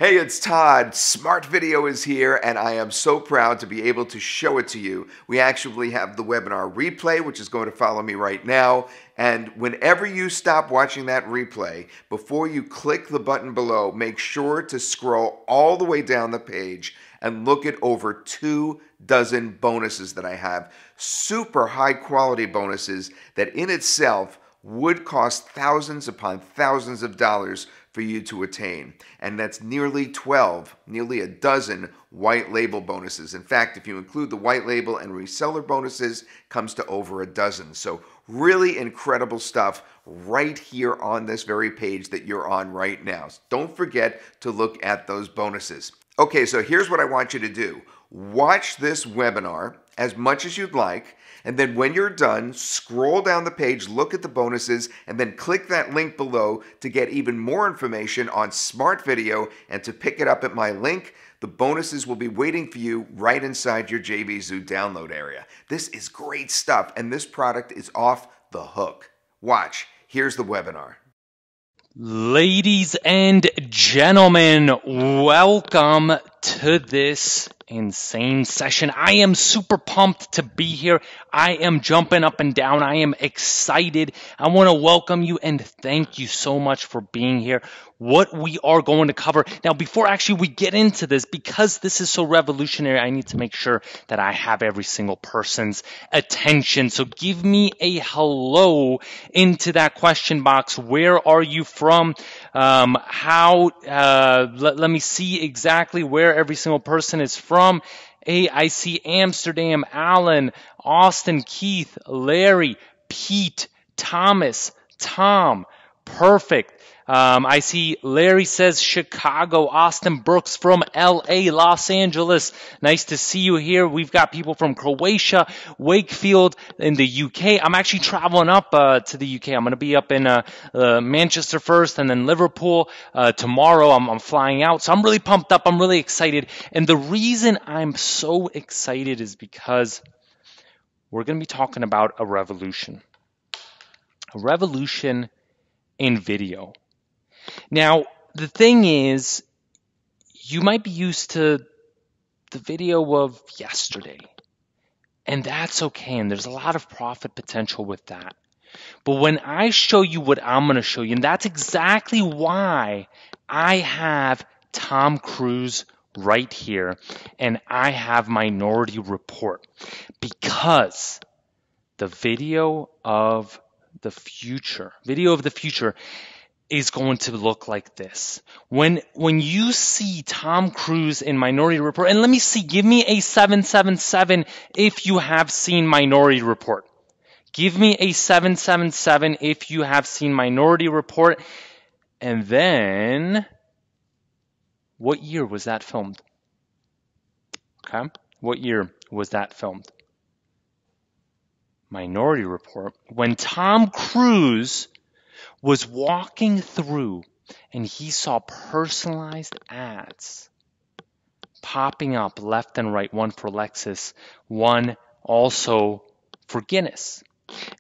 Hey, it's Todd. Smart Video is here, and I am so proud to be able to show it to you. We actually have the webinar replay, which is going to follow me right now. And whenever you stop watching that replay, before you click the button below, make sure to scroll all the way down the page and look at over 24 bonuses that I have. Super high quality bonuses that in itself would cost thousands upon thousands of dollars for you to attain. And that's nearly a dozen white label bonuses. In fact, if you include the white label and reseller bonuses, comes to over a dozen. So really incredible stuff right here on this very page that you're on right now. Don't forget to look at those bonuses. Okay, so here's what I want you to do. Watch this webinar as much as you'd like, and then when you're done, scroll down the page, look at the bonuses, and then click that link below to get even more information on Smart Video and to pick it up at my link. The bonuses will be waiting for you right inside your JVZoo download area. This is great stuff, and this product is off the hook. Watch. Here's the webinar. Ladies and gentlemen, welcome to this insane session. I am super pumped to be here. I am jumping up and down. I am excited. I want to welcome you and thank you so much for being here. What we are going to cover. Now, before actually we get into this, because this is so revolutionary, I need to make sure that I have every single person's attention. So give me a hello into that question box. Where are you from? Let me see exactly where every single person is from. Hey, I see Amsterdam, Alan, Austin, Keith, Larry, Pete, Thomas, Tom. Perfect. I see Larry says Chicago, Austin Brooks from LA, Los Angeles. Nice to see you here. We've got people from Croatia, Wakefield in the UK. I'm actually traveling up to the UK. I'm going to be up in Manchester first and then Liverpool tomorrow. I'm flying out. So I'm really pumped up. I'm really excited. And the reason I'm so excited is because we're going to be talking about a revolution. A revolution in video. Now, the thing is, you might be used to the video of yesterday, and that's okay, and there's a lot of profit potential with that. But when I show you what I'm going to show you, and that's exactly why I have Tom Cruise right here, and I have Minority Report, because the video of the future is going to look like this. When you see Tom Cruise in Minority Report, and let me see, give me a 777 if you have seen Minority Report. Give me a 777 if you have seen Minority Report. And then, what year was that filmed? Okay, what year was that filmed? Minority Report. When Tom Cruise was walking through and he saw personalized ads popping up left and right, one for Lexus, one also for Guinness.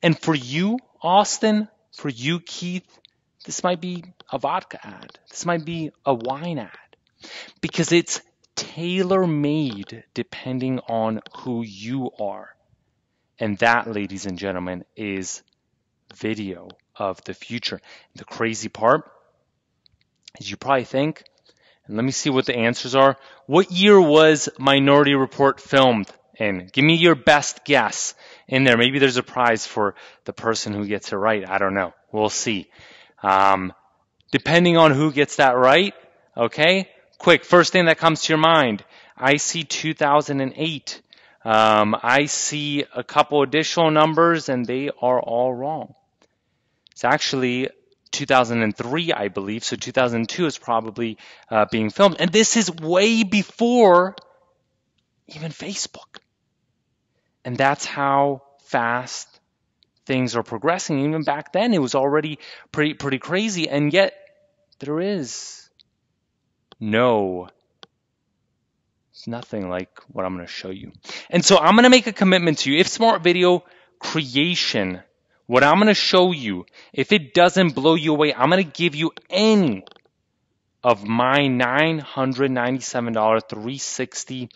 And for you, Austin, for you, Keith, this might be a vodka ad. This might be a wine ad because it's tailor-made depending on who you are. And that, ladies and gentlemen, is video of the future. The crazy part is you probably think, and let me see what the answers are. What year was Minority Report filmed in? Give me your best guess in there. Maybe there's a prize for the person who gets it right. I don't know. We'll see. Depending on who gets that right, okay? Quick, first thing that comes to your mind. I see 2008. I see a couple additional numbers, and they are all wrong. It's actually 2003, I believe, so 2002 is probably being filmed. And this is way before even Facebook. And that's how fast things are progressing. Even back then, it was already pretty crazy, and yet there is it's nothing like what I'm going to show you. And so I'm going to make a commitment to you. If Smart Video creation, what I'm going to show you, if it doesn't blow you away, I'm going to give you any of my $997 360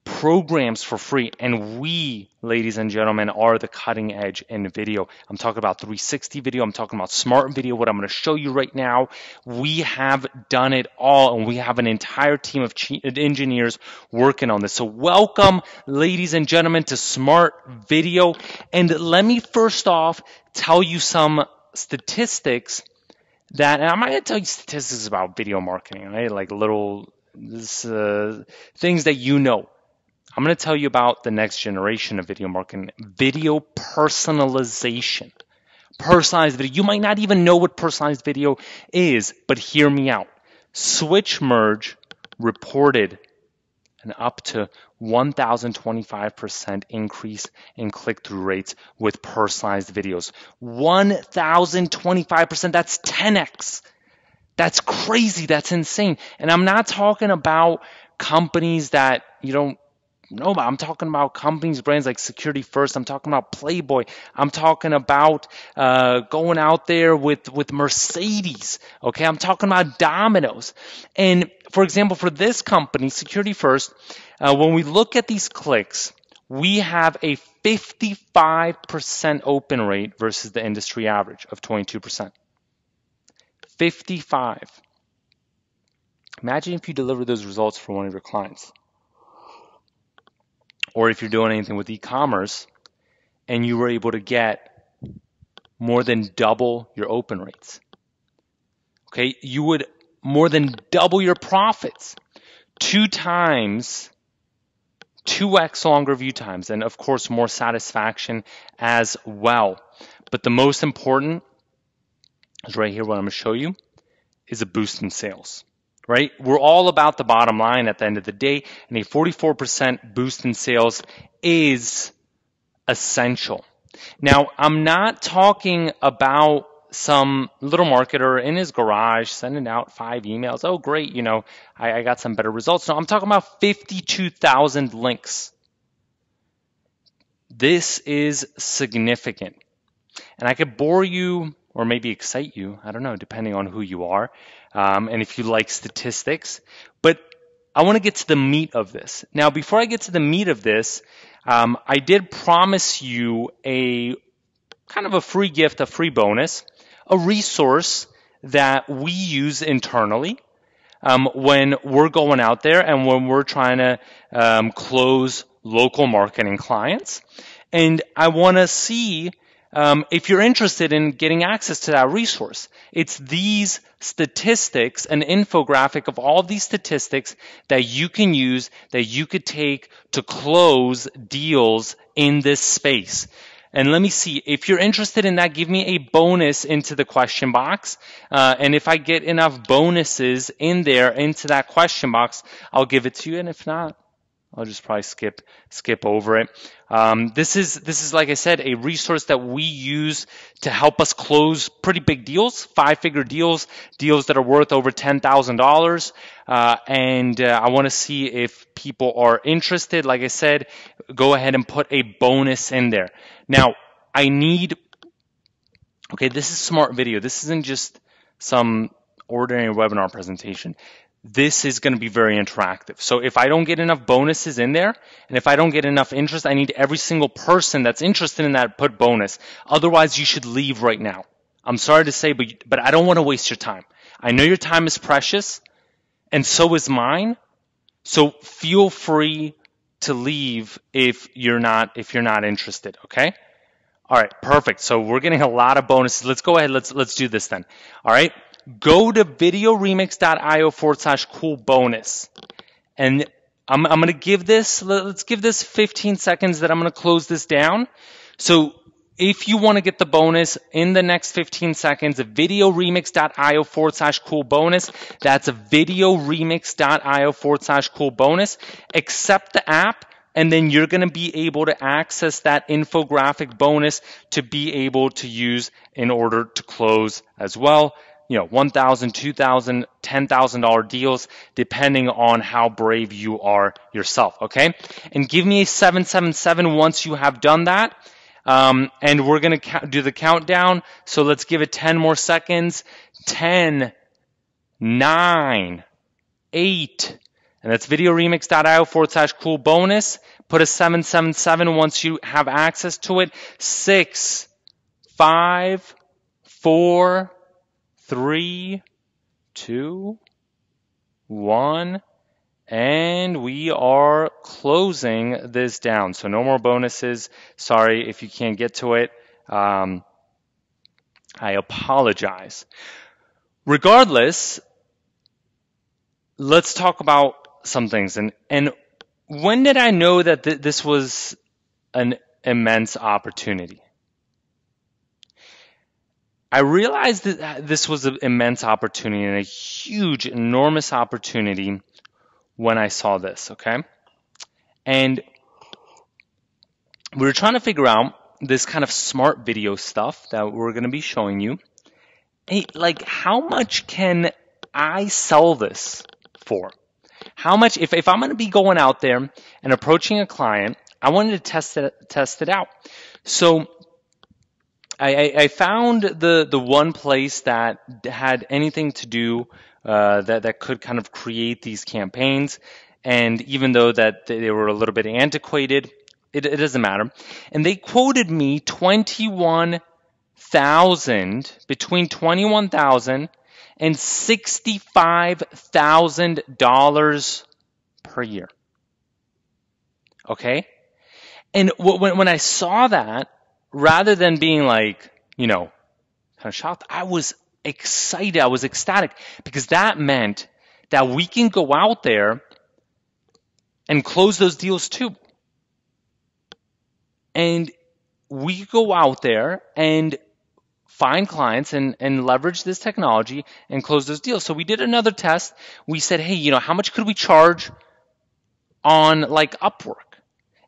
programs for free. And we, ladies and gentlemen, are the cutting edge in video. I'm talking about 360 video. I'm talking about smart video. What I'm going to show you right now, we have done it all, and we have an entire team of engineers working on this. So welcome, ladies and gentlemen, to Smart Video. And let me first off tell you some statistics that, and I'm not going to tell you statistics about video marketing, right? Like little things that you know. I'm going to tell you about the next generation of video marketing, video personalization. Personalized video. You might not even know what personalized video is, but hear me out. SwitchMerge reported an up to 1,025% increase in click-through rates with personalized videos. 1,025%, that's 10x. That's crazy, that's insane. And I'm not talking about companies that you don't know about. I'm talking about companies, brands like Security First. I'm talking about Playboy. I'm talking about going out there with Mercedes. Okay, I'm talking about Domino's. And for example, for this company, Security First, when we look at these clicks, we have a 55% open rate versus the industry average of 22%. 55. Imagine if you deliver those results for one of your clients. Or if you're doing anything with e-commerce and you were able to get more than double your open rates. Okay, you would more than double your profits. 2x, 2x longer view times, and of course more satisfaction as well. But the most important is right here, what I'm going to show you is a boost in sales. Right? We're all about the bottom line at the end of the day, and a 44% boost in sales is essential. Now, I'm not talking about some little marketer in his garage sending out 5 emails. Oh, great, you know, I got some better results. No, I'm talking about 52,000 links. This is significant. And I could bore you or maybe excite you, I don't know, depending on who you are, and if you like statistics. But I want to get to the meat of this. Now, before I get to the meat of this, I did promise you a kind of a free gift, a free bonus, a resource that we use internally when we're going out there and when we're trying to close local marketing clients. And I want to see if you're interested in getting access to that resource. It's these statistics, an infographic of all of these statistics that you can use, that you could take to close deals in this space. And let me see, if you're interested in that, give me a bonus into the question box. And if I get enough bonuses in there, into that question box, I'll give it to you. And if not, I'll just probably skip over it. This is, like I said, a resource that we use to help us close pretty big deals, 5-figure deals, deals that are worth over $10,000. And I want to see if people are interested. Like I said, go ahead and put a bonus in there. Now, okay, this is smart video. This isn't just some ordinary webinar presentation. This is going to be very interactive. So if I don't get enough bonuses in there, and if I don't get enough interest, I need every single person that's interested in that put bonus. Otherwise, you should leave right now. I'm sorry to say, but I don't want to waste your time. I know your time is precious, and so is mine. So feel free to leave if you're not interested, okay? All right, perfect. So we're getting a lot of bonuses. Let's go ahead. Let's do this then. All right. Go to videoremix.io/cool bonus. And I'm going to give this, let's give this 15 seconds that I'm going to close this down. So if you want to get the bonus in the next 15 seconds, videoremix.io/cool bonus. That's videoremix.io/cool bonus. Accept the app. And then you're going to be able to access that infographic bonus to be able to use in order to close as well. You know, $1,000, $2,000, $10,000 deals, depending on how brave you are yourself, okay? And give me a 777 once you have done that. And we're going to do the countdown. So let's give it 10 more seconds. 10, 9, 8, and that's videoremix.io/cool bonus. Put a 777 once you have access to it. 6, 5, 4, 3, 2, 1, and we are closing this down. So no more bonuses. Sorry if you can't get to it. I apologize. Regardless, let's talk about some things. And when did I know that this was an immense opportunity? I realized that this was an immense opportunity and a huge, enormous opportunity when I saw this, okay? And we were trying to figure out this kind of smart video stuff that we're going to be showing you. Hey, like, how much can I sell this for? How much, if I'm going to be going out there and approaching a client, I wanted to test it out. So I found the one place that had anything to do that could kind of create these campaigns, and even though that they were a little bit antiquated, it doesn't matter. And they quoted me between $21,000 and $65,000 per year. Okay, and when I saw that, rather than being like, you know, kind of shocked, I was excited. I was ecstatic, because that meant that we can go out there and close those deals too. And we go out there and find clients and leverage this technology and close those deals. So we did another test. We said, hey, you know, how much could we charge on like Upwork?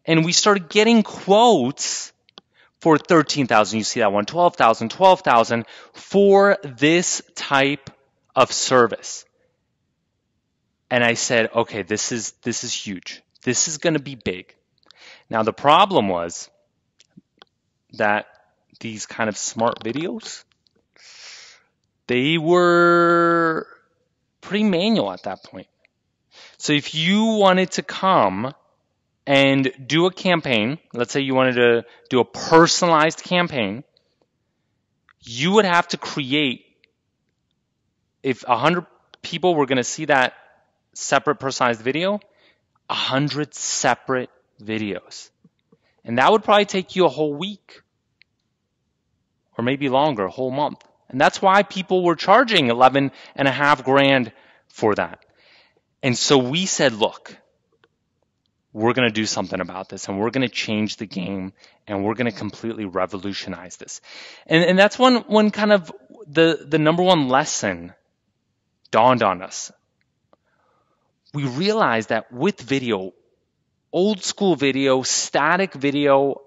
And we started getting quotes for 13,000, you see that one, 12,000, 12,000 for this type of service. And I said, okay, this is huge. This is going to be big. Now the problem was that these kind of smart videos, they were pretty manual at that point. So if you wanted to come and do a campaign, let's say you wanted to do a personalized campaign, you would have to create, if 100 people were going to see that separate personalized video, 100 separate videos. And that would probably take you a whole week, or maybe longer, a whole month. And that's why people were charging $11,500 for that. And so we said, look, we're going to do something about this, and we're going to change the game, and we're going to completely revolutionize this. And that's one kind of the number one lesson dawned on us. We realized that with video, old school video, static video,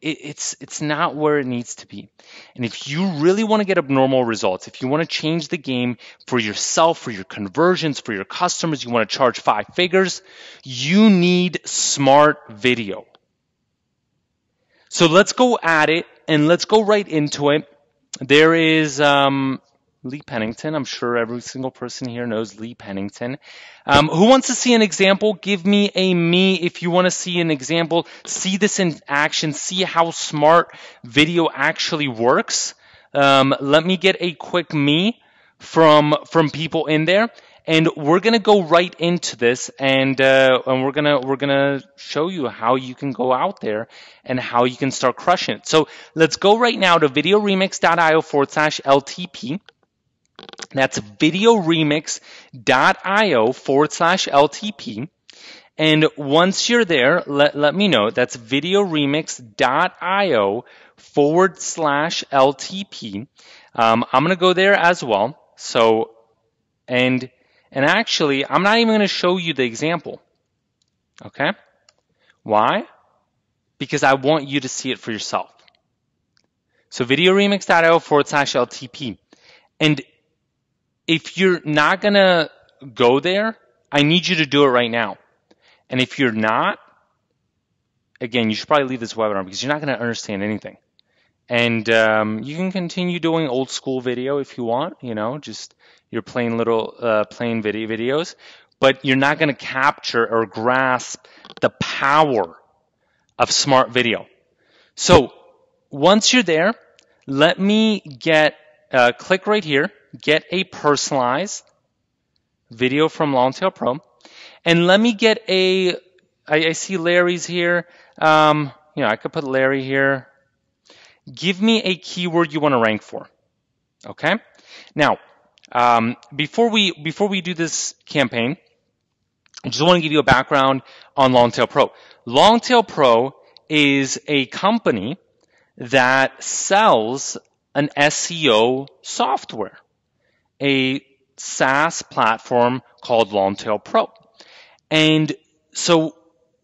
it's not where it needs to be. And if you really want to get abnormal results, if you want to change the game for yourself, for your conversions, for your customers, you want to charge 5 figures, you need smart video. So let's go at it, and let's go right into it. There is Lee Pennington. I'm sure every single person here knows Lee Pennington. Who wants to see an example? Give me a me if you want to see an example. See this in action. See how smart video actually works. Let me get a quick me from people in there, and we're gonna go right into this, and we're gonna show you how you can go out there and how you can start crushing it. So let's go right now to videoremix.io/LTP. That's videoremix.io/LTP. And once you're there, let me know. That's videoremix.io/LTP. I'm going to go there as well. So, and actually, I'm not even going to show you the example. Okay? Why? Because I want you to see it for yourself. So videoremix.io/LTP. And if you're not going to go there, I need you to do it right now. And if you're not, again, you should probably leave this webinar, because you're not going to understand anything. And you can continue doing old school video if you want, you know, just your plain little plain videos, but you're not going to capture or grasp the power of smart video. So once you're there, let me click right here, get a personalized video from Longtail Pro, and let me get I see Larry's here. I could put Larry here. Give me a keyword you want to rank for. Okay. Now, before we do this campaign, I just want to give you a background on Longtail Pro. Longtail Pro is a company that sells an SEO software, a SaaS platform called Longtail Pro. And so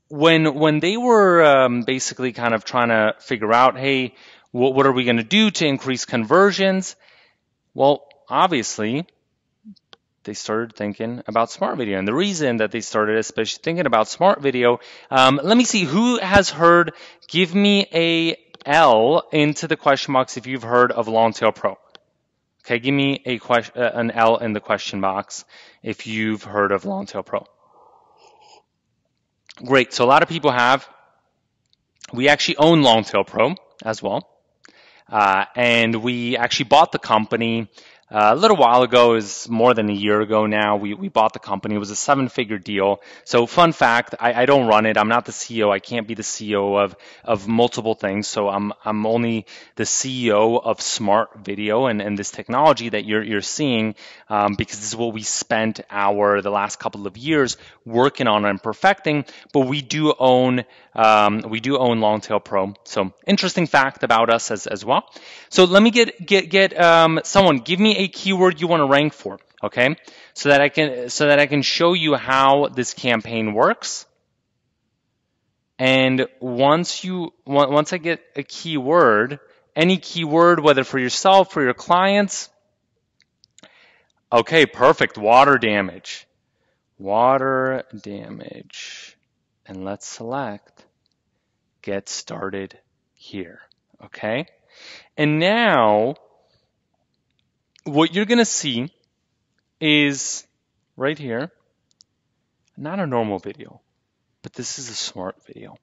when they were basically kind of trying to figure out, hey, what are we going to do to increase conversions? Well, obviously, they started thinking about smart video. And the reason that they started especially thinking about smart video, let me see, who has heard, give me a L into the question box if you've heard of Longtail Pro. Okay, give me an L in the question box if you've heard of Longtail Pro. Great, so a lot of people have. We actually own Longtail Pro as well. And we actually bought the company a little while ago. It was more than a year ago now. We bought the company. It was a 7-figure deal. So fun fact, I don't run it. I'm not the CEO. I can't be the CEO of multiple things. So I'm only the CEO of Smart Video and this technology that you're seeing, because this is what we spent the last couple of years working on and perfecting. But we do own Longtail Pro. So interesting fact about us as well. So let me get someone, give me a keyword you want to rank for, okay? So that I can show you how this campaign works. And once I get a keyword, any keyword, whether for yourself, for your clients, okay, perfect, water damage. Water damage. And let's select get started here, okay? And now, what you're going to see is right here, not a normal video, but this is a smart video,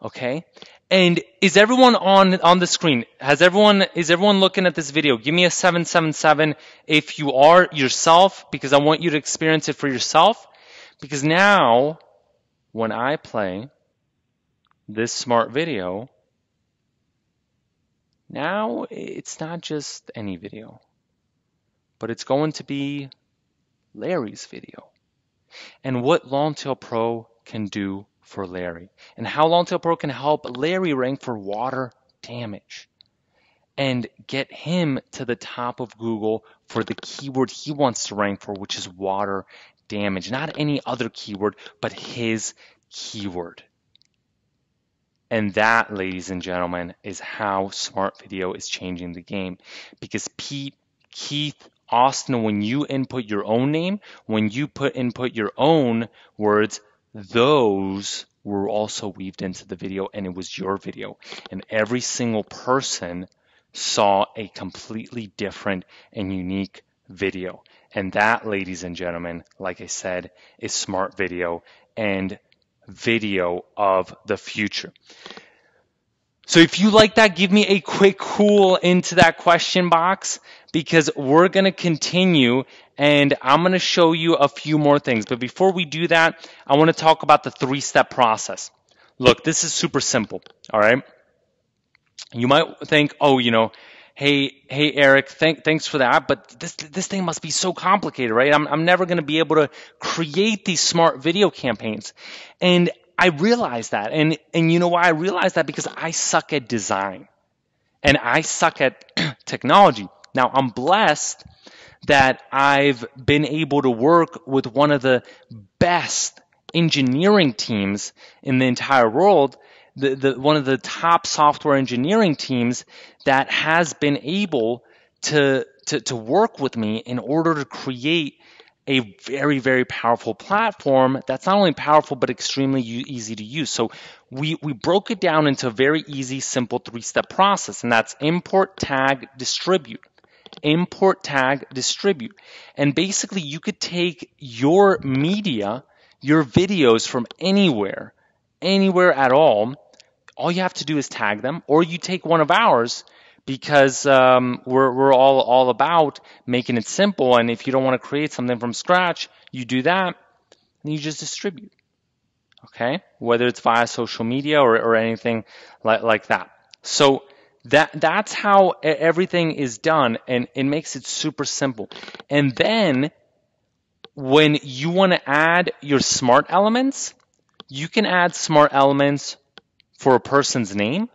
okay? And is everyone on the screen? Is everyone looking at this video? Give me a 777 if you are yourself, because I want you to experience it for yourself. Because now, when I play this smart video, now it's not just any video, but it's going to be Larry's video. And what Longtail Pro can do for Larry, and how Longtail Pro can help Larry rank for water damage and get him to the top of Google for the keyword he wants to rank for, which is water damage. Not any other keyword, but his keyword. And that, ladies and gentlemen, is how smart video is changing the game. Because Pete, Keith, Austin, when you input your own name, when you input your own words, those were also weaved into the video, and it was your video. And every single person saw a completely different and unique video. And that, ladies and gentlemen, like I said, is smart video and video of the future. So if you like that, give me a quick cool into that question box, because we're going to continue and I'm going to show you a few more things. But before we do that, I want to talk about the 3-step process. Look, this is super simple, all right? You might think, oh, hey Eric, thanks for that, but this thing must be so complicated, right? I'm never going to be able to create these smart video campaigns. And I realized that. And you know why I realized that? Because I suck at design and I suck at technology. Now, I'm blessed that I've been able to work with one of the best engineering teams in the entire world, one of the top software engineering teams that has been able to work with me in order to create a very, very powerful platform that's not only powerful but extremely easy to use. So we broke it down into a very easy, simple 3-step process, and that's import, tag, distribute. import, tag, distribute. And basically you could take your media, your videos from anywhere at all. All you have to do is tag them, or you take one of ours because we're all about making it simple. And if you don't want to create something from scratch, you do that, and you just distribute. Okay, whether it's via social media or anything like that. So that's how everything is done, and it makes it super simple. And then when you want to add your smart elements, you can add smart elements for a person's name.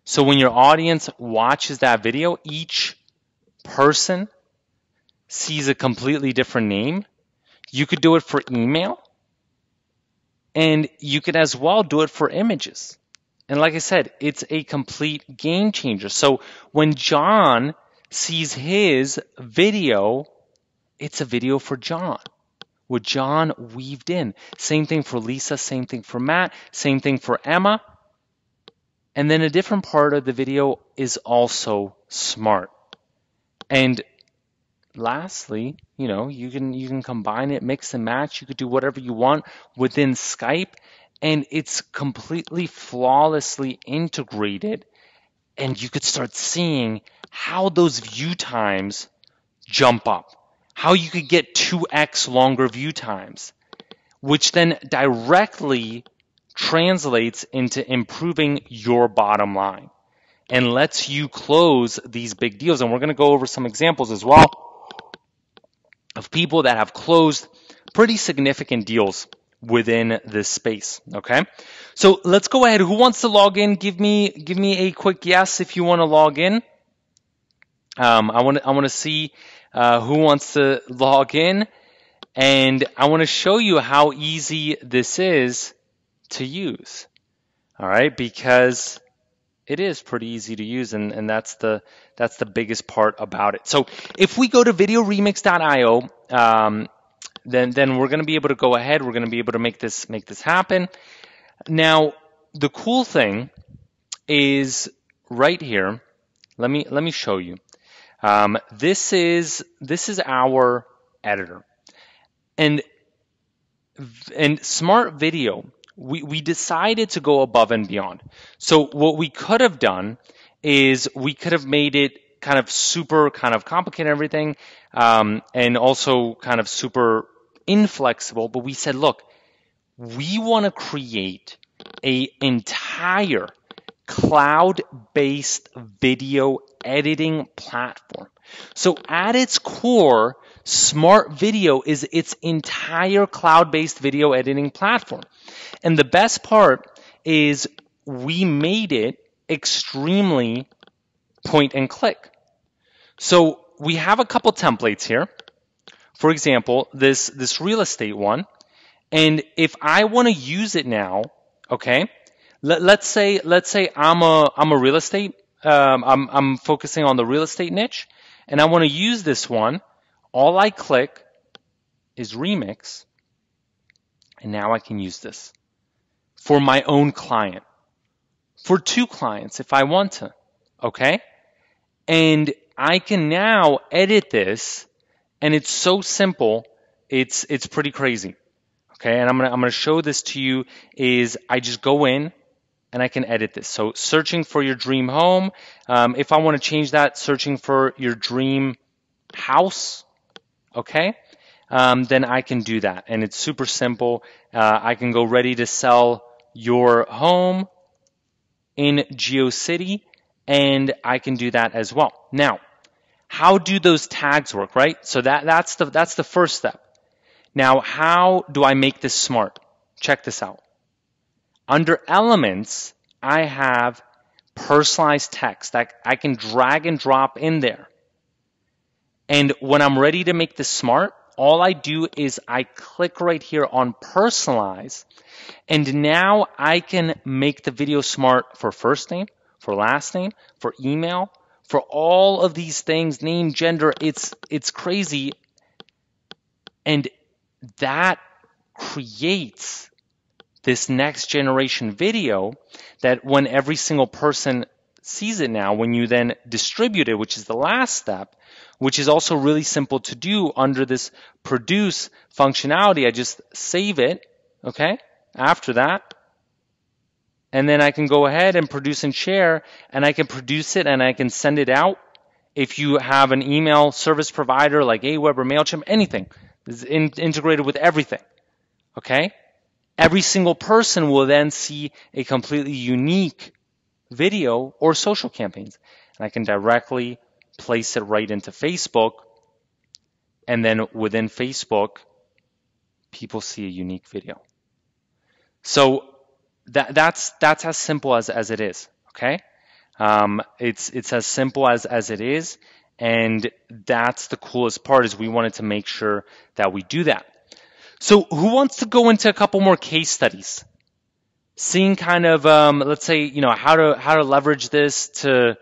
So when your audience watches that video, each person sees a completely different name. You could do it for email, and you could as well do it for images. And like I said, it's a complete game changer. So when John sees his video, it's a video for John, with John weaved in. Same thing for Lisa, same thing for Matt, same thing for Emma. And then a different part of the video is also smart. And lastly, you can combine it, mix and match. You could do whatever you want within Skype, and it's completely flawlessly integrated. And you could start seeing how those view times jump up, how you could get 2x longer view times, which then directly translates into improving your bottom line and lets you close these big deals. And we're going to go over some examples as well of people that have closed pretty significant deals within this space. Okay, so let's go ahead. Who wants to log in? Give me a quick yes if you want to log in. I want to see who wants to log in, and I want to show you how easy this is to use. All right, because it is pretty easy to use, and that's the biggest part about it. So if we go to videoremix.io, then we're going to be able to go ahead. We're going to be able to make this happen. Now, the cool thing is right here. Let me show you. This is our editor, and Smart Video. We decided to go above and beyond. So what we could have done is we could have made it kind of super kind of complicated and everything, and also kind of super inflexible. But we said, look, we want to create an entire cloud-based video editing platform. So at its core, Smart Video is its entire cloud-based video editing platform. And the best part is we made it extremely point and click. So we have a couple templates here. For example, this real estate one. And if I want to use it now, okay, let's say I'm a real estate. I'm focusing on the real estate niche, and I want to use this one. All I click is remix, and now I can use this for my own client, for 2 clients if I want to, okay? And I can now edit this, and it's so simple, it's pretty crazy, okay? And I'm gonna show this to you. Is I just go in and I can edit this. So searching for your dream home. If I want to change that, searching for your dream house, okay? Then I can do that, and it's super simple. I can go ready to sell your home in GeoCity, and I can do that as well. Now, how do those tags work, right? So that's the first step. Now, how do I make this smart? Check this out. Under Elements, I have personalized text that I can drag and drop in there. And when I'm ready to make this smart, all I do is I click right here on Personalize, and now I can make the video smart for first name, for last name, for email, for all of these things, name, gender. It's crazy. And that creates this next generation video that when every single person sees it now, when you then distribute it, which is the last step, which is also really simple to do under this produce functionality. I just save it, okay, after that. And then I can go ahead and produce and share, and I can produce it and I can send it out. If you have an email service provider like Aweber or MailChimp, anything is integrated with everything, okay? Every single person will then see a completely unique video or social campaigns. And I can directly place it right into Facebook. And then within Facebook, people see a unique video. So that's as simple as it is, okay? It's as simple as it is. And that's the coolest part, is we wanted to make sure that we do that. So who wants to go into a couple more case studies? Seeing kind of, let's say, how to leverage this to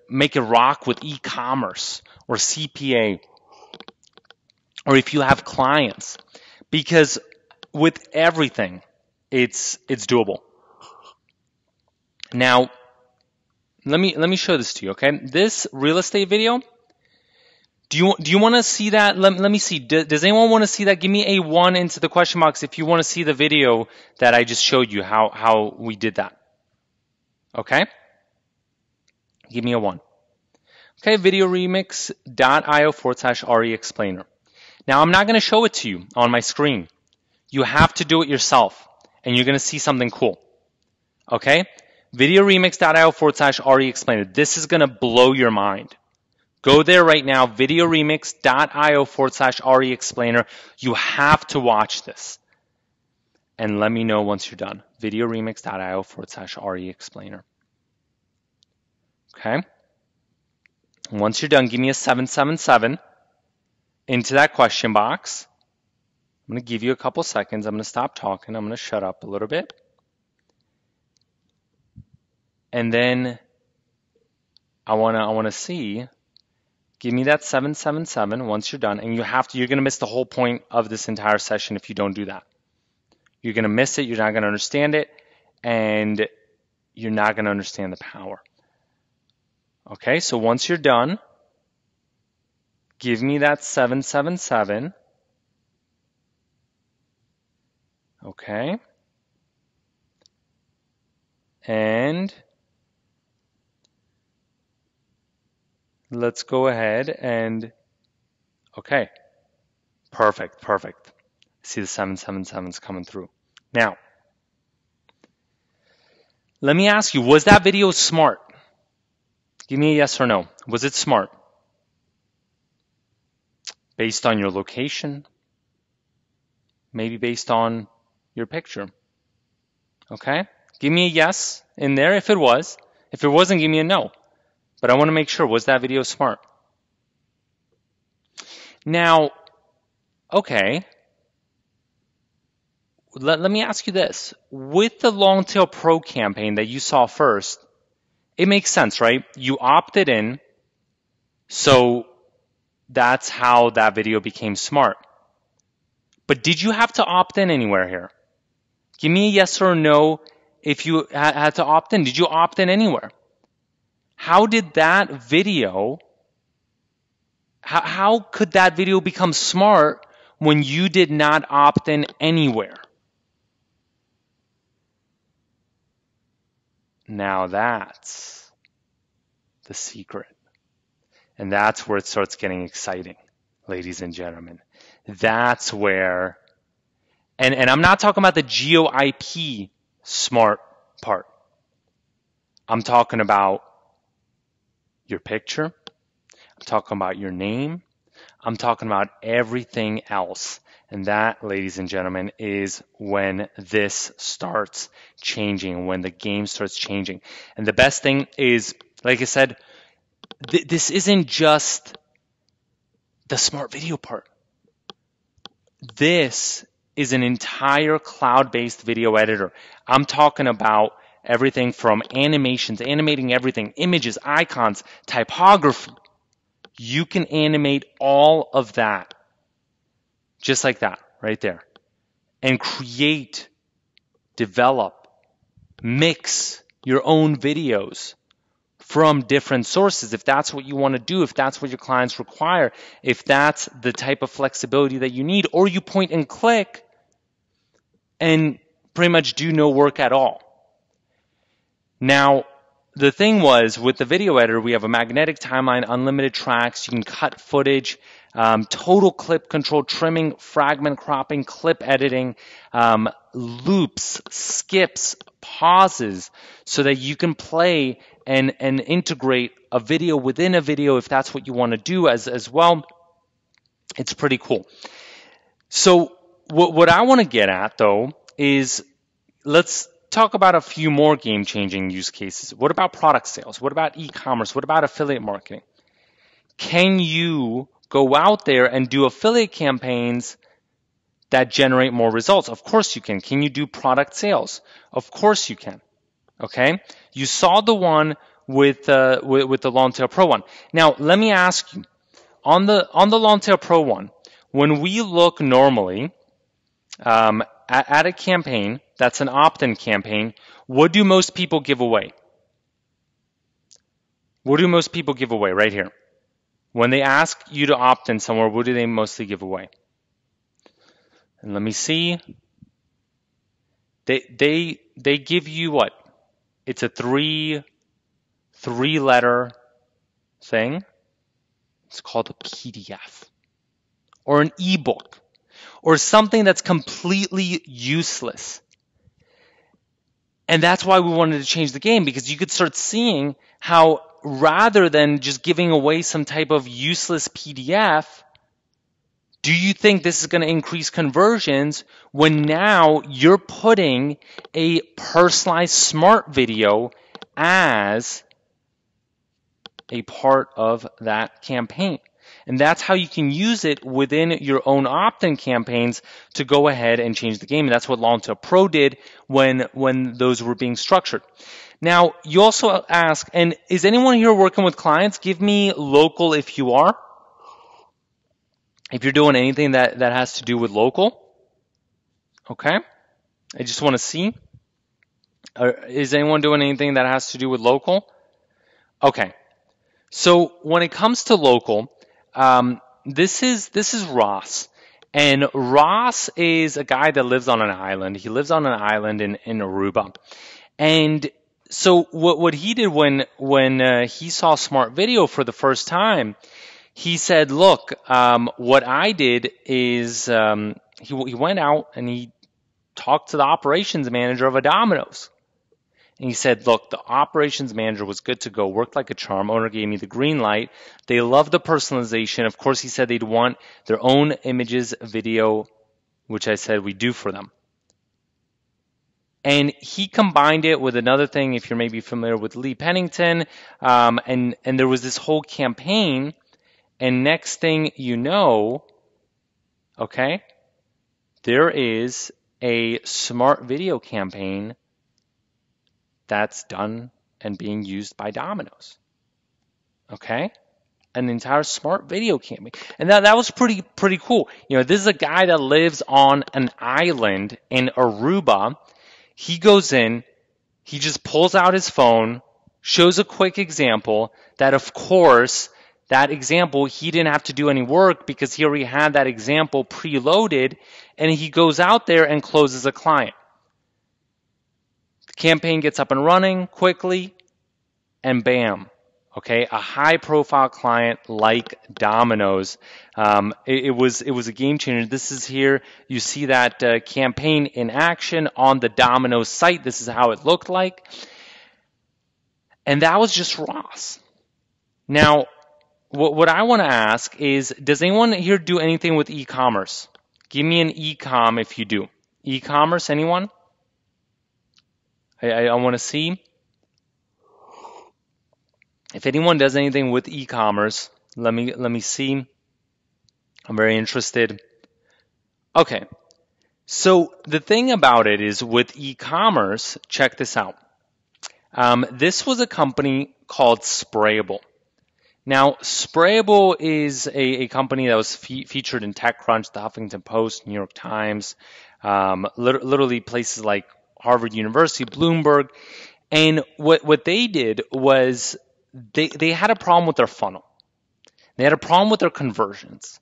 make it rock with e-commerce or CPA, or if you have clients, because with everything, it's doable. Now, let me show this to you, okay? This real estate video. Do you want to see that? Let me see. Does anyone want to see that? Give me a 1 into the question box if you want to see the video that I just showed you, how we did that. Okay? Give me a 1. Okay, videoremix.io/RE explainer. Now, I'm not going to show it to you on my screen. You have to do it yourself, and you're going to see something cool. Okay? videoremix.io/RE explainer. This is going to blow your mind. Go there right now, videoremix.io/RE explainer. You have to watch this. And let me know once you're done. videoremix.io/RE explainer. Okay? Once you're done, give me a 777 into that question box. I'm going to give you a couple seconds. I'm going to stop talking. I'm going to shut up a little bit. And then I want to see. Give me that 777 once you're done, and you're going to miss the whole point of this entire session if you don't do that. You're going to miss it, you're not going to understand it, and you're not going to understand the power. Okay, so once you're done, give me that 777. Okay. And let's go ahead and, okay, perfect. See the 777s coming through. Now, let me ask you, was that video smart? Give me a yes or no. Was it smart? Based on your location? Maybe based on your picture? Okay? Give me a yes in there if it was. If it wasn't, give me a no. But I want to make sure, was that video smart? Now, okay, let me ask you this. With the Longtail Pro campaign that you saw first, it makes sense, right? You opted in, so that's how that video became smart. But did you have to opt in anywhere here? Give me a yes or no if you had to opt in. Did you opt in anywhere? How did that video, how could that video become smart when you did not opt in anywhere? Now that's the secret. And that's where it starts getting exciting, ladies and gentlemen. That's where, and I'm not talking about the geo-IP smart part. I'm talking about your picture. I'm talking about your name. I'm talking about everything else. And that, ladies and gentlemen, is when this starts changing, when the game starts changing. And the best thing is, like I said, this isn't just the smart video part. This is an entire cloud-based video editor. I'm talking about everything from animations, animating everything, images, icons, typography. You can animate all of that, just like that, right there, and create, develop, mix your own videos from different sources, if that's what you want to do, if that's what your clients require, if that's the type of flexibility that you need, or you point and click and pretty much do no work at all. Now, the thing was, with the video editor, we have a magnetic timeline, unlimited tracks, you can cut footage, total clip control, trimming, fragment cropping, clip editing, loops, skips, pauses, so that you can play and integrate a video within a video if that's what you want to do as well. It's pretty cool. So what I want to get at, though, is let's talk about a few more game-changing use cases. What about product sales? What about e-commerce? What about affiliate marketing? Can you go out there and do affiliate campaigns that generate more results? Of course you can. Can you do product sales? Of course you can. Okay? You saw the one with the Longtail Pro one. Now, let me ask you, on the Longtail Pro one, when we look normally at a campaign that's an opt-in campaign, what do most people give away? What do most people give away right here? When they ask you to opt in somewhere, what do they mostly give away? And let me see. They give you what? It's a three-letter thing. It's called a PDF or an ebook or something that's completely useless. And that's why we wanted to change the game, because you could start seeing how rather than just giving away some type of useless PDF, do you think this is going to increase conversions when now you're putting a personalized smart video as a part of that campaign? And that's how you can use it within your own opt-in campaigns to go ahead and change the game. And that's what Longtail Pro did when those were being structured. Now, you also ask, and is anyone here working with clients? Give me local if you are. If you're doing anything that has to do with local. Okay. I just want to see. Is anyone doing anything that has to do with local? Okay. So when it comes to local, this is Ross. And Ross is a guy that lives on an island. He lives on an island in Aruba. And so what he did when he saw Smart Video for the first time, he said, look, what I did is he went out and he talked to the operations manager of a Domino's. And he said, look, the operations manager was good to go, worked like a charm. Owner gave me the green light. They love the personalization. Of course, he said they'd want their own images, video, which I said we do for them. And he combined it with another thing, if you're maybe familiar with Lee Pennington, and there was this whole campaign. And next thing you know, okay, there is a smart video campaign that's done and being used by Domino's. Okay? An entire smart video campaign. And that was pretty cool. You know, this is a guy that lives on an island in Aruba. He goes in, he just pulls out his phone, shows a quick example that, of course, that example, he didn't have to do any work because he already had that example preloaded, and he goes out there and closes a client. The campaign gets up and running quickly, and bam, okay, a high-profile client like Domino's. It was a game changer. This is here. You see that campaign in action on the Domino's site. This is how it looked like. And that was just Ross. Now, what I want to ask is, does anyone here do anything with e-commerce? Give me an e-com if you do. E-commerce, anyone? I want to see. If anyone does anything with e-commerce, let me see. I'm very interested. Okay. So the thing about it is with e-commerce, check this out. This was a company called Sprayable. Now, Sprayable is a company that was featured in TechCrunch, the Huffington Post, New York Times, literally places like Harvard University, Bloomberg. And what they did was they had a problem with their funnel. They had a problem with their conversions.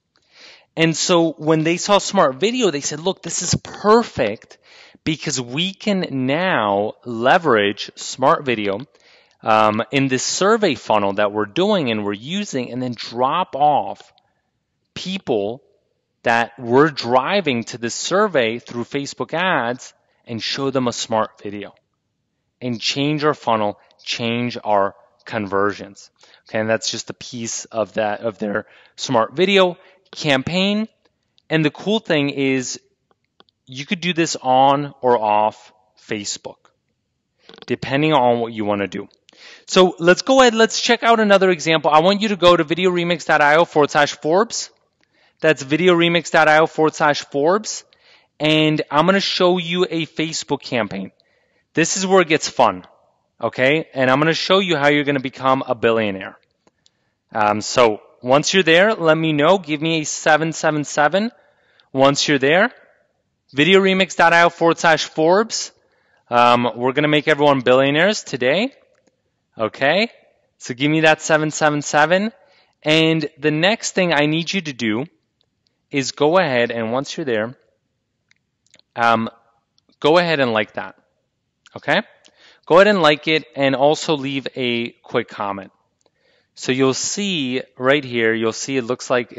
And so when they saw Smart Video, they said, look, this is perfect because we can now leverage Smart Video in this survey funnel that we're doing and we're using, and then drop off people that we're driving to this survey through Facebook ads and show them a Smart Video and change our funnel, change our conversions. Okay, and that's just a piece of that, of their Smart Video campaign. And the cool thing is you could do this on or off Facebook, depending on what you want to do. So let's go ahead, let's check out another example. I want you to go to videoremix.io/Forbes. That's videoremix.io/Forbes. And I'm going to show you a Facebook campaign. This is where it gets fun, okay? And I'm going to show you how you're going to become a billionaire. So once you're there, let me know. Give me a 777 once you're there. Videoremix.io/Forbes. We're going to make everyone billionaires today. Okay? So give me that 777. And the next thing I need you to do is go ahead and once you're there, go ahead and like that. Okay? Go ahead and like it and also leave a quick comment. So you'll see right here, you'll see it looks like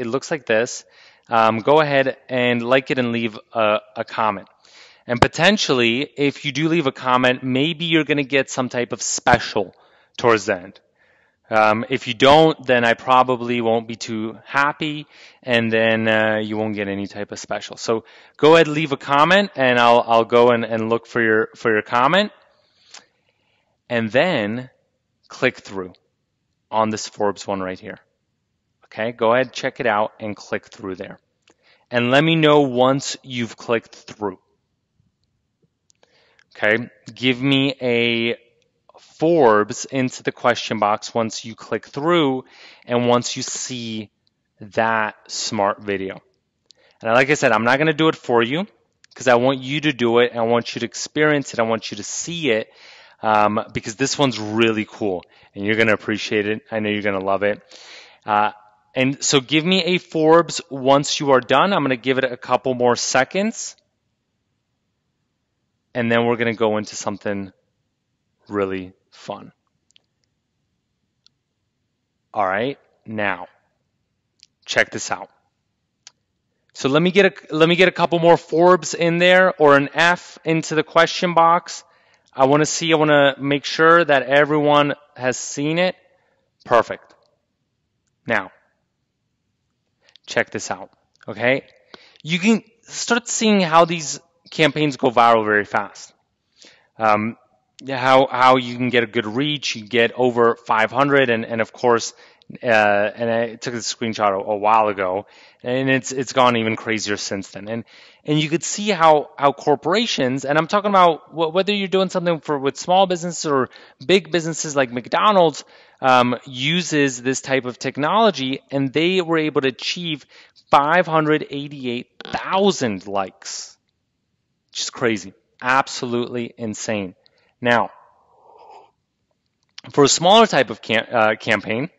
this. Go ahead and like it and leave a comment. And potentially, if you do leave a comment, maybe you're going to get some type of special towards the end. If you don't, then I probably won't be too happy, and then you won't get any type of special. So go ahead, leave a comment, and I'll go and look for your comment, and then click through on this Forbes one right here. Okay, go ahead, check it out, and click through there, and let me know once you've clicked through. Okay, give me a Forbes into the question box once you click through and once you see that Smart Video. And like I said, I'm not going to do it for you because I want you to do it. I want you to experience it. I want you to see it because this one's really cool and you're going to appreciate it. I know you're going to love it. And so give me a Forbes once you are done. I'm going to give it a couple more seconds. And then we're going to go into something really fun. All right, now check this out. So let me get a couple more Forbes in there or an F into the question box. I want to make sure that everyone has seen it. Perfect. Now, check this out. Okay, you can start seeing how these campaigns go viral very fast. How you can get a good reach, you get over 500, and of course, and I took a screenshot a while ago, and it's gone even crazier since then. And you could see how corporations, and I'm talking about whether you're doing something with small businesses or big businesses like McDonald's, uses this type of technology, and they were able to achieve 588,000 likes. Just crazy, absolutely insane. Now, for a smaller type of campaign,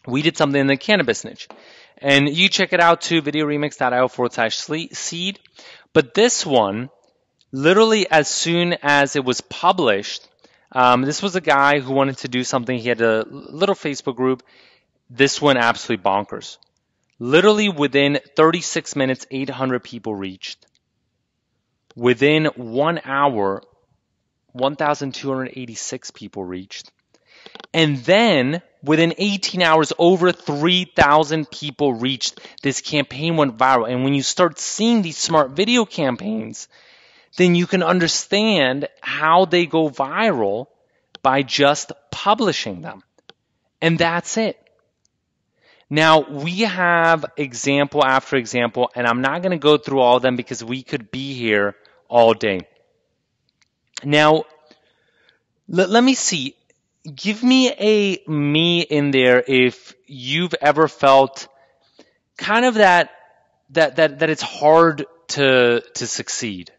we did something in the cannabis niche. And you check it out too, videoremix.io/seed. But this one, literally as soon as it was published, this was a guy who wanted to do something. He had a little Facebook group. This went absolutely bonkers. Literally within 36 minutes, 800 people reached. Within 1 hour, 1,286 people reached. And then within 18 hours, over 3,000 people reached. This campaign went viral. And when you start seeing these Smart Video campaigns, then you can understand how they go viral by just publishing them. And that's it. Now, we have example after example, and I'm not going to go through all of them because we could be here all day. Now, let me see. Give me a me in there if you've ever felt kind of that it's hard to succeed.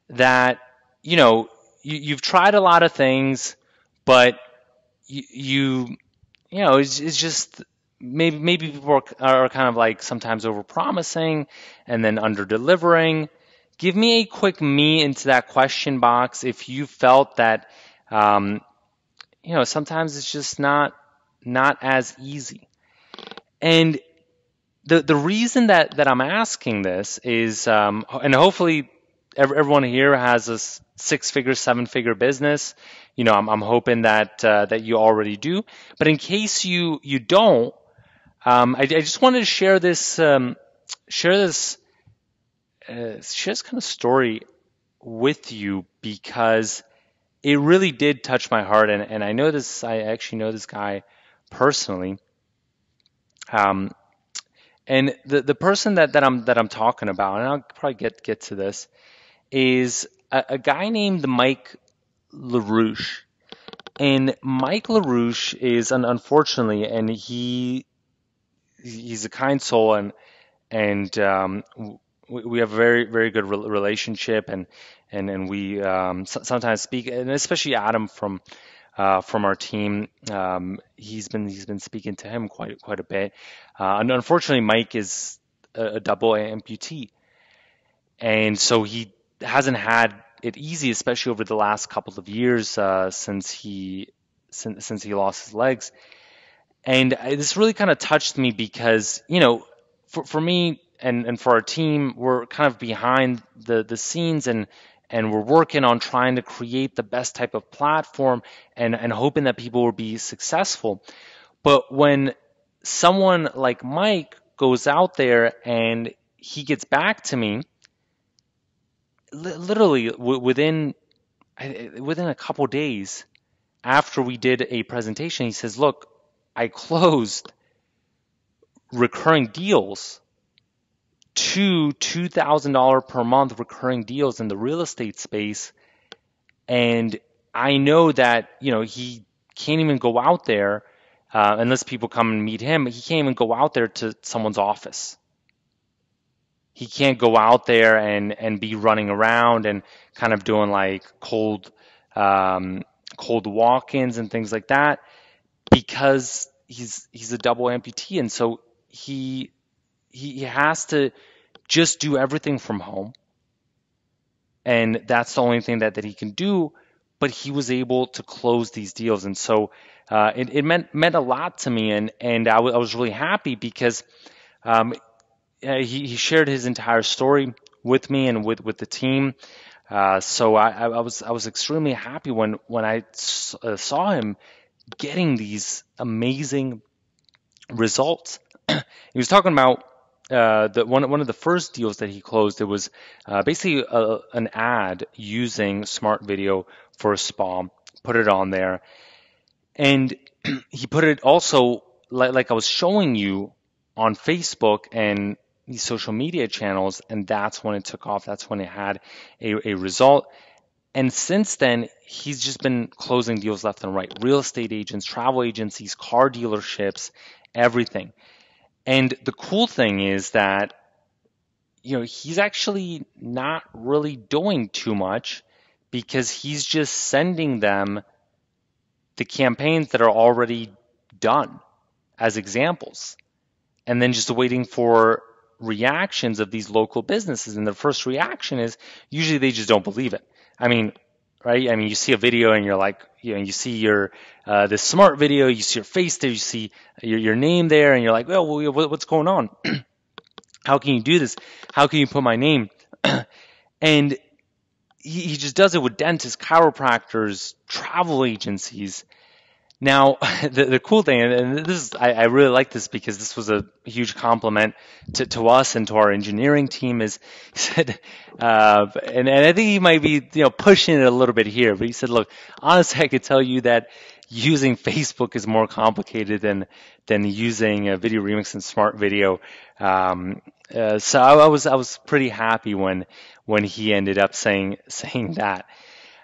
That, you've tried a lot of things, but you you know, it's just maybe people are kind of like sometimes overpromising and then under-delivering. Give me a quick me into that question box if you felt that, um, sometimes it's just not as easy. And the reason that I'm asking this is, and hopefully everyone here has a six-figure, seven-figure business. I'm hoping that you already do. But in case you don't, I just wanted to share this share this kind of story with you because it really did touch my heart, and I know this. I actually know this guy personally. Um, and the person that I'm talking about, and I'll probably get to this, is a guy named Mike LaRouche. And Mike LaRouche is unfortunately, and he's a kind soul, and we have a very very good relationship, and we sometimes speak, and especially Adam from our team. He's been speaking to him quite a bit. And unfortunately, Mike is a double amputee, and so he hasn't had it easy, especially over the last couple of years since he lost his legs. And this really kind of touched me because, for me and for our team, we're kind of behind the scenes, and we're working on trying to create the best type of platform and hoping that people will be successful. But when someone like Mike goes out there and he gets back to me, literally within a couple days after we did a presentation, he says, "Look, I closed recurring deals, $2,000 per month recurring deals in the real estate space. And I know that, he can't even go out there unless people come and meet him. He can't even go out there to someone's office. He can't go out there and be running around and kind of doing like cold walk-ins and things like that because he's a double amputee, and so he has to just do everything from home, and that's the only thing that he can do. But he was able to close these deals, and so it meant a lot to me, and I was really happy because um, he shared his entire story with me and with the team. So I was extremely happy when I saw him getting these amazing results. He was talking about the one of the first deals that he closed. It was basically an ad using smart video for a spa. Put it on there, and he put it also like I was showing you on Facebook and these social media channels, and that's when it took off. That's when it had a result. And since then, he's just been closing deals left and right. Real estate agents, travel agencies, car dealerships, everything. And the cool thing is that, he's actually not really doing too much because he's just sending them the campaigns that are already done as examples, and then just waiting for reactions of these local businesses. And the first reaction is usually they just don't believe it. I mean, right? I mean, you see a video and you're like, you see your this smart video, you see your face there, you see your name there, and you're like, well, what's going on? How can you do this? How can you put my name? And he just does it with dentists, chiropractors, travel agencies. Now, the cool thing, and this is, I really like this because this was a huge compliment to us and to our engineering team, is he said, and I think he might be, pushing it a little bit here, but he said, look, honestly, I could tell you that using Facebook is more complicated than using Video Remix and Smart Video. So I was pretty happy when he ended up saying that.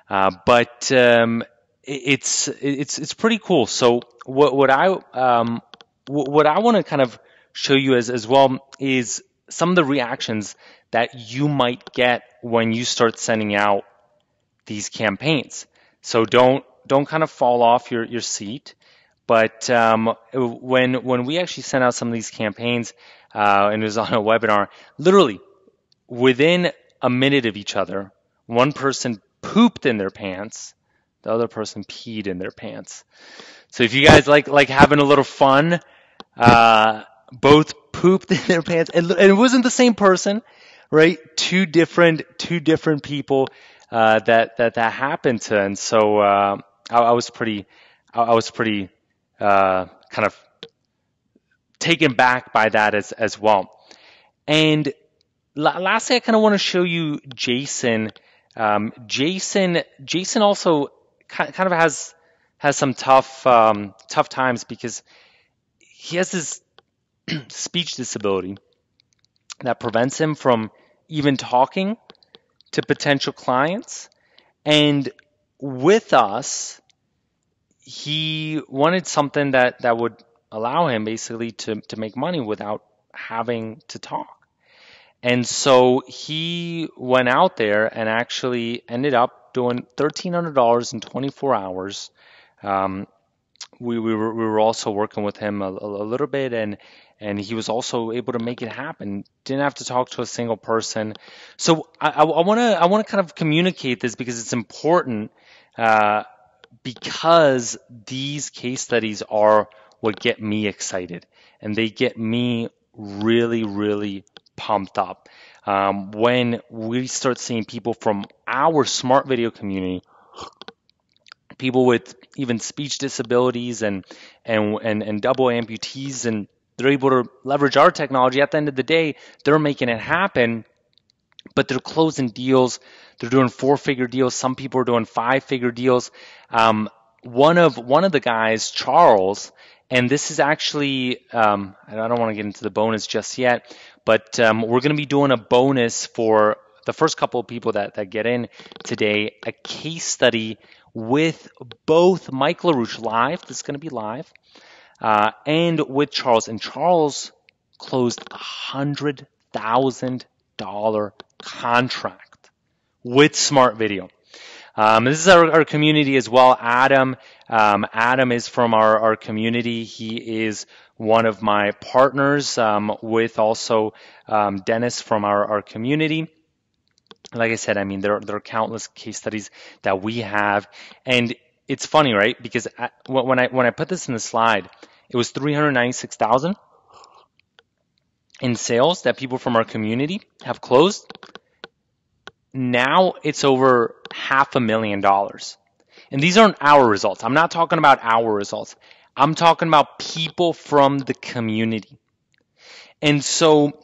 But it's pretty cool. So what I want to kind of show you as well is some of the reactions that you might get when you start sending out these campaigns. So don't don't kind of fall off your seat. But when we actually sent out some of these campaigns, and it was on a webinar, literally within a minute of each other, one person pooped in their pants, the other person peed in their pants. So if you guys like having a little fun, both pooped in their pants, and it wasn't the same person, right? Two different people that happened to, and so I was pretty kind of taken back by that as well. And lastly, I kind of want to show you Jason. Jason also kind of has some tough times because he has this speech disability that prevents him from even talking to potential clients. And with us, he wanted something that would allow him basically to make money without having to talk. And so he went out there and actually ended up doing $1,300 in 24 hours. We were also working with him a little bit, and he was also able to make it happen. Didn't have to talk to a single person. So I want to kind of communicate this because it's important, because these case studies are what get me excited, and they get me really pumped up. When we start seeing people from our smart video community, people with even speech disabilities and double amputees, and they're able to leverage our technology. At the end of the day, they're making it happen, but they're closing deals. They're doing 4-figure deals. Some people are doing 5-figure deals. One of the guys, Charles, and this is actually, I don't want to get into the bonus just yet, but we're going to be doing a bonus for the first couple of people that get in today, a case study with both Mike LaRouche live, this is going to be live, and with Charles. And Charles closed a $100,000 contract with Smart Video. This is our community as well. Adam is from our community. He is one of my partners, with also Dennis from our community. Like I said, I mean, there are countless case studies that we have, and it's funny, right? Because when I put this in the slide, it was $396,000 in sales that people from our community have closed. Now it's over $500,000. And these aren't our results. I'm not talking about our results. I'm talking about people from the community. And so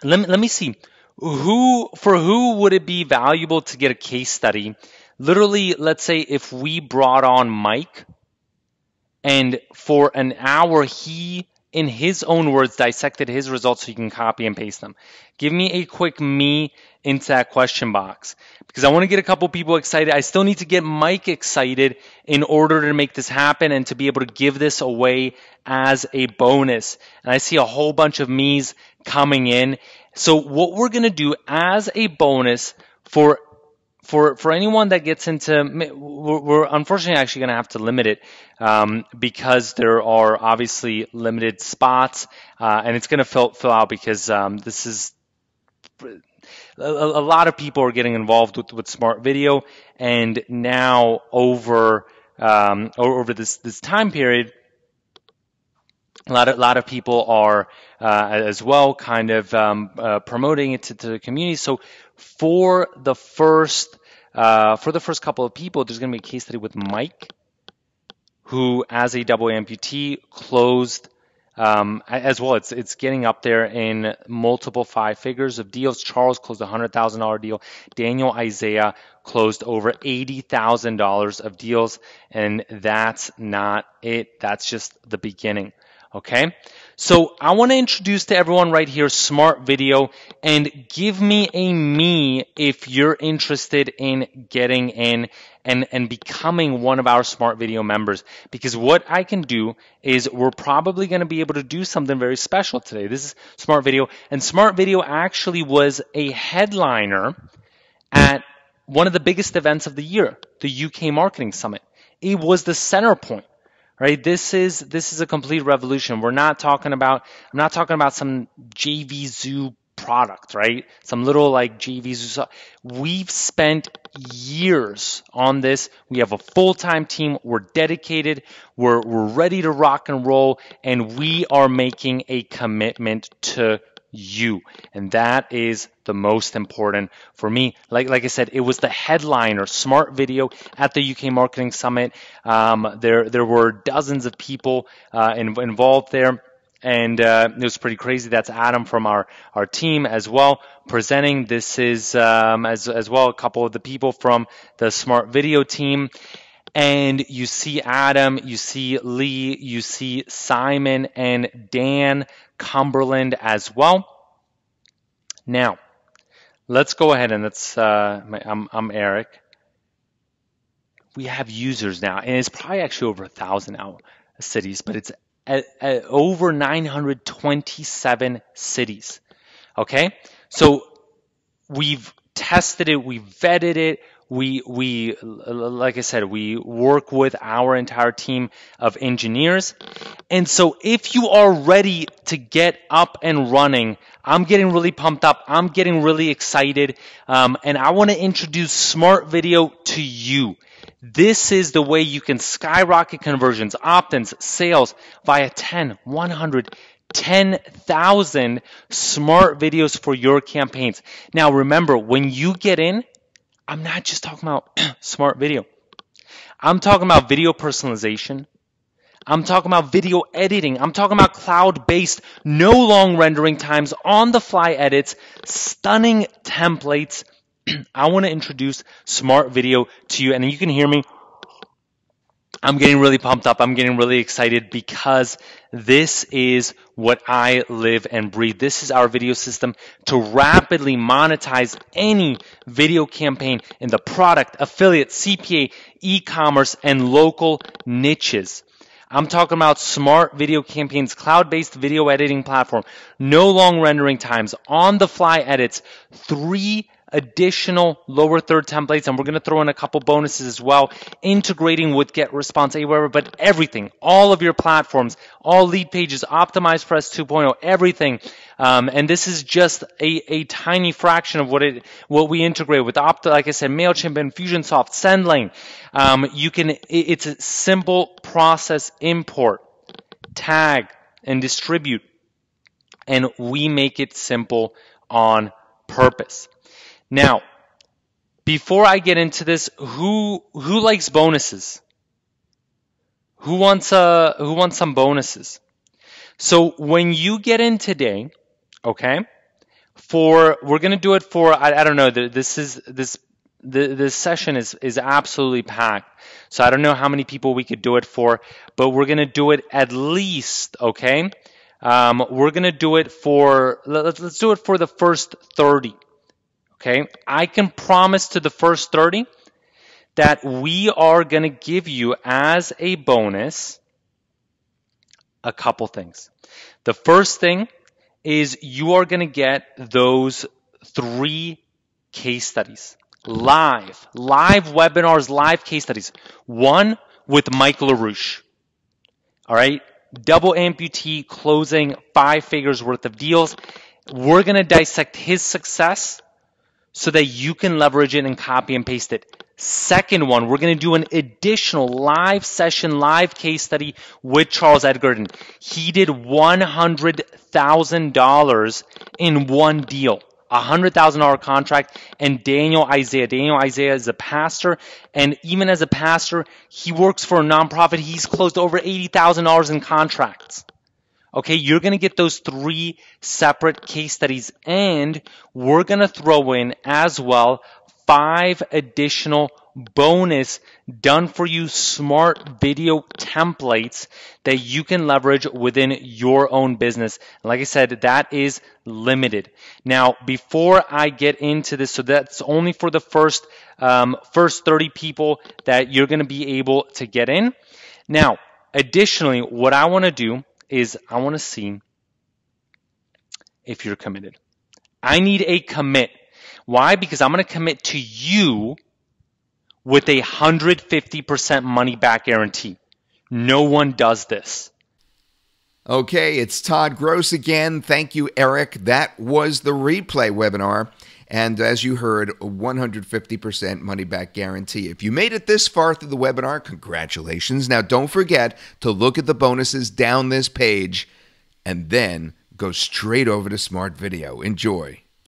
let me see. For who would it be valuable to get a case study? Literally, let's say if we brought on Mike, and for an hour he, in his own words, dissected his results so you can copy and paste them. Give me a quick me into that question box, because I want to get a couple people excited. I still need to get Mike excited in order to make this happen and to be able to give this away as a bonus. And I see a whole bunch of me's coming in. So what we're going to do as a bonus for anyone that gets into, we're unfortunately actually going to have to limit it, because there are obviously limited spots, and it's going to fill out because this is a lot of people are getting involved with smart video, and now over this time period, a lot of people are as well kind of promoting it to the community. So for the first couple of people, there's going to be a case study with Mike, who as a double amputee closed as well. It's getting up there in multiple 5 figures of deals. Charles closed a $100,000 deal. Daniel Isaiah closed over $80,000 of deals, and that's not it. That's just the beginning. Okay, so I want to introduce to everyone right here Smart Video, and give me a me if you're interested in getting in and becoming one of our Smart Video members, because what I can do is we're probably going to be able to do something very special today. This is Smart Video, and Smart Video actually was a headliner at one of the biggest events of the year, the UK Marketing Summit. it was the center point. Right? This is a complete revolution. I'm not talking about some JV Zoo product, right? Some little like JV Zoo. We've spent years on this. We have a full-time team. We're dedicated. We're ready to rock and roll, and we are making a commitment to you, and that is the most important for me. Like I said, it was the headliner, Smart Video, at the UK Marketing Summit. There were dozens of people involved there, and it was pretty crazy. That's Adam from our team as well presenting. This is as well a couple of the people from the Smart Video team. And you see Adam, you see Lee, you see Simon and Dan Cumberland as well. Now, let's go ahead and I'm Eric. We have users now, and it's probably actually over 1,000 now cities, but it's at over 927 cities. Okay, so we've tested it, we've vetted it. We like I said, we work with our entire team of engineers. And so if you are ready to get up and running, I'm getting really pumped up. I'm getting really excited. And I want to introduce Smart Video to you. This is the way you can skyrocket conversions, opt-ins, sales via 10, 100, 10,000 smart videos for your campaigns. Now remember, when you get in, I'm not just talking about smart video. I'm talking about video personalization. I'm talking about video editing. I'm talking about cloud-based, no long rendering times, on-the-fly edits, stunning templates. I want to introduce Smart Video to you, and you can hear me. I'm getting really pumped up. I'm getting really excited because this is what I live and breathe. This is our video system to rapidly monetize any video campaign in the product, affiliate, CPA, e-commerce, and local niches. I'm talking about Smart Video Campaigns, cloud-based video editing platform, no long rendering times, on-the-fly edits, 3 additional lower third templates, and we're going to throw in a couple bonuses as well, integrating with Get Response Anywhere, but everything, all of your platforms, all lead pages, Optimized Press 2.0, everything. And this is just a tiny fraction of what we integrate with like I said, MailChimp, Infusionsoft, SendLane. It's a simple process: import, tag, and distribute, and we make it simple on purpose. Now, before I get into this, who likes bonuses? Who wants some bonuses? So when you get in today, okay, we're gonna do it for I don't know. This session is absolutely packed. So I don't know how many people we could do it for, but we're gonna do it at least, okay. We're gonna do it for let's do it for the first 30. Okay, I can promise to the first 30 that we are going to give you as a bonus a couple things. The first thing is you are going to get those 3 case studies, live webinars, live case studies. One with Mike LaRouche, all right, double amputee closing 5 figures worth of deals. We're going to dissect his success so that you can leverage it and copy and paste it. Second one, we're going to do an additional live session, live case study with Charles Edgerton. He did $100,000 in one deal, a $100,000 contract, and Daniel Isaiah. Daniel Isaiah is a pastor, and even as a pastor, he works for a nonprofit. He's closed over $80,000 in contracts. Okay, you're going to get those 3 separate case studies, and we're going to throw in as well 5 additional bonus done for you smart video templates that you can leverage within your own business. Like I said, that is limited. Now, before I get into this, so that's only for the first 30 people that you're going to be able to get in. Now, additionally, what I want to do is I want to see if you're committed. I need a commit. Why? Because I'm going to commit to you with a 150% money back guarantee. No one does this. Okay, it's Todd Gross again. Thank you, Eric. That was the replay webinar. And as you heard, a 150% money back guarantee. If you made it this far through the webinar, congratulations. Now, don't forget to look at the bonuses down this page and then go straight over to Smart Video. Enjoy.